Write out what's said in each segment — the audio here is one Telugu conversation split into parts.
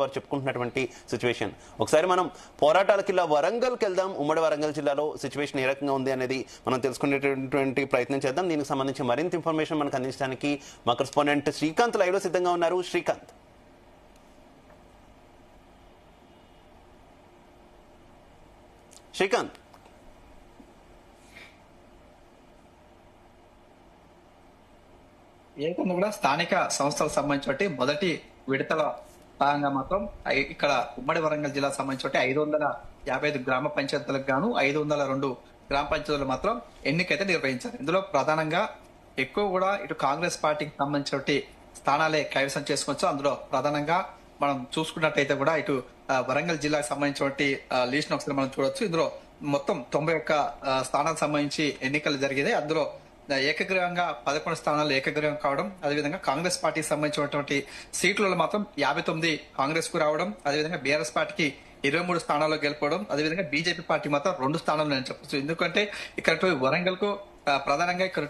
వారు చెప్పుకుంటున్నటువంటి సిచ్యువేషన్. ఒకసారి మనం పోరాటాలకి ఇలా వరంగల్కి వెళ్దాం. ఉమ్మడి వరంగల్ జిల్లాలో సిచ్యువేషన్ ఏ రకంగా ఉంది అనేది మనం తెలుసుకునేటటువంటి ప్రయత్నం చేద్దాం. దీనికి సంబంధించి మరింత ఇన్ఫర్మేషన్ మనకు అందించడానికి మా కరెస్పాండెంట్ శ్రీకాంత్ లైవ్ లో సిద్ధంగా ఉన్నారు. శ్రీకాంత్, ఏదైనా కూడా స్థానిక సంస్థలకు సంబంధించి మొదటి విడతల భాగంగా మాత్రం ఇక్కడ ఉమ్మడి వరంగల్ జిల్లా సంబంధించి 555 గ్రామ పంచాయతీలకు గాను 502 గ్రామ పంచాయతీలు మాత్రం ఎన్నికైతే నిర్వహించారు. ఇందులో ప్రధానంగా ఎక్కువ కూడా ఇటు కాంగ్రెస్ పార్టీకి సంబంధించిన స్థానాలే కైవసం చేసుకోవచ్చు. అందులో ప్రధానంగా మనం చూసుకున్నట్టయితే కూడా ఇటు వరంగల్ జిల్లాకు సంబంధించిన లిస్ట్ ఒకసారి మనం చూడొచ్చు. ఇందులో మొత్తం 91 స్థానాలకు సంబంధించి ఎన్నికలు జరిగాయి. అందులో ఏకగ్రీవంగా 11 స్థానాలు ఏకగ్రీవం కావడం, అదేవిధంగా కాంగ్రెస్ పార్టీకి సంబంధించినటువంటి సీట్లలో మాత్రం 59 కాంగ్రెస్ కు రావడం, అదేవిధంగా బీఆర్ఎస్ పార్టీకి 23 స్థానాల్లో గెలుపడం, అదేవిధంగా బీజేపీ పార్టీ మాత్రం 2 స్థానాలు నేను చెప్పచ్చు. ఎందుకంటే ఇక్కడ వరంగల్ కు ప్రధానంగా ఇక్కడ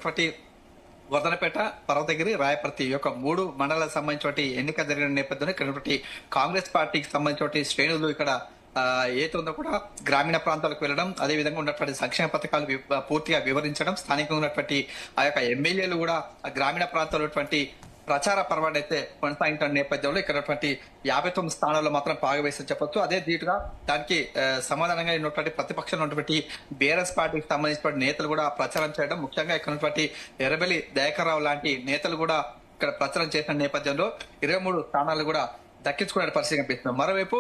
వర్ధనపేట, పర్వతగిరి, రాయపర్తి యొక్క 3 మండలాలకు సంబంధించిన ఎన్నిక జరిగిన నేపథ్యంలో ఇక్కడ కాంగ్రెస్ పార్టీకి సంబంధించిన శ్రేణులు ఇక్కడ ఏతుందో కూడా గ్రామీణ ప్రాంతాలకు వెళ్ళడం, అదే విధంగా ఉన్నటువంటి సంక్షేమ పథకాలు పూర్తిగా వివరించడం, స్థానికంగా ఉన్నటువంటి ఆ యొక్క ఎమ్మెల్యేలు కూడా గ్రామీణ ప్రాంతాల్లో ప్రచార పర్వాన్ని అయితే కొనసాగించిన నేపథ్యంలో ఇక్కడ 59 స్థానాల్లో మాత్రం పాగవేసి చెప్పొచ్చు. అదే ధీటుగా దానికి సమాధానంగా ఉన్నటువంటి ప్రతిపక్షంలో ఉన్నటువంటి బీఆర్ఎస్ పార్టీకి సంబంధించిన నేతలు కూడా ప్రచారం చేయడం, ముఖ్యంగా ఇక్కడ ఉన్నటువంటి ఎర్రబెల్లి దయాకర్ రావు లాంటి నేతలు కూడా ఇక్కడ ప్రచారం చేసిన నేపథ్యంలో 23 స్థానాలు కూడా దక్కించుకునే పరిస్థితి కనిపిస్తుంది. మరోవైపు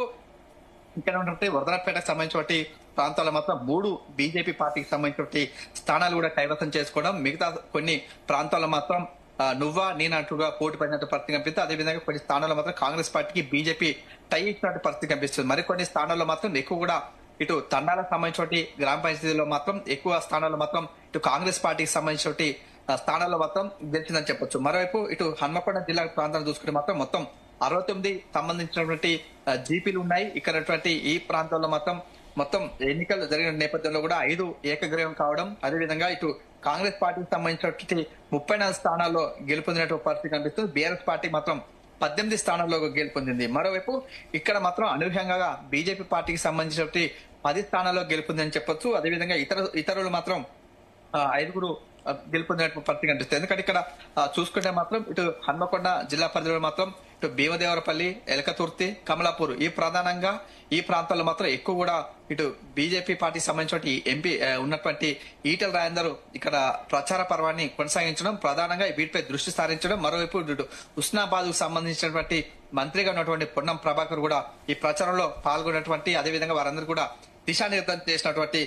ఇక్కడ ఉన్నటువంటి వర్ధనపేటకు సంబంధించిన ప్రాంతాల్లో మాత్రం 3 బీజేపీ పార్టీకి సంబంధించిన స్థానాలు కూడా కైవసం చేసుకోవడం, మిగతా కొన్ని ప్రాంతాల్లో మాత్రం నువ్వా నేనంటుగా పోటీ పడినట్టు పరిస్థితి కనిపిస్తుంది. అదేవిధంగా కొన్ని స్థానాల్లో మాత్రం కాంగ్రెస్ పార్టీకి బీజేపీ టై ఇచ్చినట్టు పరిస్థితి కనిపిస్తుంది. మరికొన్ని స్థానాల్లో మాత్రం ఎక్కువ కూడా ఇటు తండాలకు సంబంధించిన గ్రామ పంచాయతీలో మాత్రం ఎక్కువ స్థానాల్లో మాత్రం ఇటు కాంగ్రెస్ పార్టీకి సంబంధించిన స్థానాల్లో మాత్రం గెలిచిందని చెప్పొచ్చు. మరోవైపు ఇటు హన్మకొండ జిల్లా ప్రాంతాన్ని చూసుకుంటే మాత్రం మొత్తం 69 సంబంధించినటువంటి జీపీలు ఉన్నాయి. ఇక్కడ ఈ ప్రాంతంలో మొత్తం ఎన్నికలు జరిగిన నేపథ్యంలో కూడా 5 ఏకగ్రీవం కావడం, అదేవిధంగా ఇటు కాంగ్రెస్ పార్టీకి సంబంధించినటువంటి 34 స్థానాల్లో గెలుపొందినటువంటి పరిస్థితి కనిపిస్తుంది. బీఆర్ఎస్ పార్టీ మాత్రం 18 స్థానాల్లో గెలుపొందింది. మరోవైపు ఇక్కడ మాత్రం అనూహ్యంగా బీజేపీ పార్టీకి సంబంధించినటువంటి 10 స్థానాల్లో గెలుపొందని చెప్పొచ్చు. అదేవిధంగా ఇతరులు మాత్రం 5 గెలుపొందినటువంటి పరిస్థితి కనిపిస్తుంది. ఎందుకంటే ఇక్కడ చూసుకుంటే మాత్రం ఇటు హన్మకొండ జిల్లా పరిధిలో మాత్రం ఇటు భీమదేవరపల్లి, ఎలకతుర్తి, కమలాపూర్ ప్రధానంగా ఈ ప్రాంతాల్లో మాత్రం ఎక్కువ కూడా ఇటు బీజేపీ పార్టీకి సంబంధించిన ఎంపీ ఉన్నటువంటి ఈటెల రాజేందర్ ఇక్కడ ప్రచార పర్వాన్ని కొనసాగించడం, ప్రధానంగా వీటిపై దృష్టి సారించడం. మరోవైపు ఇటు హుస్నాబాద్ కు సంబంధించినటువంటి మంత్రిగా ఉన్నటువంటి పొన్నం ప్రభాకర్ కూడా ఈ ప్రచారంలో పాల్గొన్నటువంటి, అదేవిధంగా వారందరూ కూడా దిశానిర్దేశం చేసినటువంటి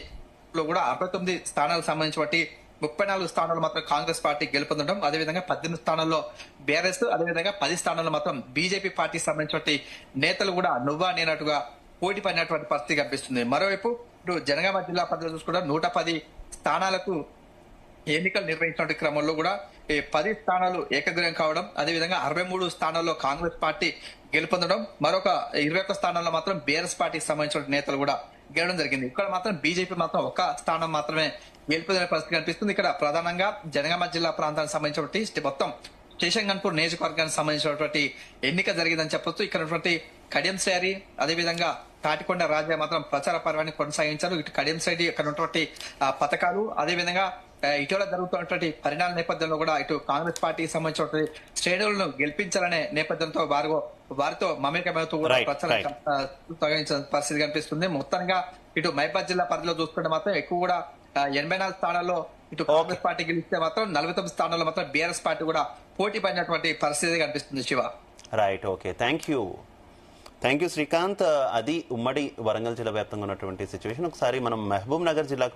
కూడా 69 స్థానాలకు సంబంధించినటువంటి 34 స్థానాలు మాత్రం కాంగ్రెస్ పార్టీ గెలుపొందడం, అదేవిధంగా 18 స్థానాల్లో బీఆర్ఎస్, అదేవిధంగా 10 స్థానాల్లో మాత్రం బీజేపీ పార్టీకి సంబంధించిన నేతలు కూడా నువ్వా నేనట్టుగా పోటీ పడినటువంటి పరిస్థితి కనిపిస్తుంది. మరోవైపు ఇటు జనగామ జిల్లా పరిధిలో చూసుకుంటే 110 స్థానాలకు ఎన్నికలు నిర్వహించిన క్రమంలో కూడా 10 స్థానాలు ఏకగ్రీవం కావడం, అదేవిధంగా 63 స్థానాల్లో కాంగ్రెస్ పార్టీ గెలుపొందడం, మరొక 21 స్థానాల్లో మాత్రం బీఆర్ఎస్ పార్టీకి సంబంధించిన నేతలు కూడా గెలవడం జరిగింది. ఇక్కడ మాత్రం బీజేపీ మాత్రం 1 స్థానం మాత్రమే గెలుపొందిన పరిస్థితి కనిపిస్తుంది. ఇక్కడ ప్రధానంగా జనగామ జిల్లా ప్రాంతానికి సంబంధించినటువంటి మొత్తం శేషంగన్పూర్ నియోజకవర్గానికి సంబంధించినటువంటి ఎన్నిక జరిగిందని చెప్పొచ్చు. ఇక్కడ కడియం శ్రేరి, అదేవిధంగా తాటికొండ రాజా మాత్రం ప్రచార పర్వాన్ని కొనసాగించారు. ఇటు కడియం శ్రేరి అక్కడ ఉన్నటువంటి పథకాలు, అదేవిధంగా ఇటీవల జరుగుతున్నటువంటి పరిణామాల నేపథ్యంలో కూడా ఇటు కాంగ్రెస్ పార్టీకి సంబంధించిన శ్రేణులను గెలిపించాలనే నేపథ్యంతో వారితో మమేకమవుతూ కూడా ప్రచారం సాగించిన పరిస్థితి కనిపిస్తుంది. మొత్తంగా ఇటు మైబాద్ జిల్లా పరిధిలో చూసుకుంటే మాత్రం ఎక్కువ కూడా 84 స్థానాల్లో ఇటు కాంగ్రెస్ పార్టీ గెలిస్తే మాత్రం 49 స్థానాల్లో మాత్రం బీఆర్ఎస్ పార్టీ కూడా పోటీ పడినటువంటి పరిస్థితి కనిపిస్తుంది. Shiva, right, okay, thank you Srikanth. అది ఉమ్మడి వరంగల్ జిల్లా వ్యాప్తంగా ఉన్నటువంటి సిచ్యువేషన్. ఒకసారి మనం మహబూబ్ నగర్ జిల్లాకు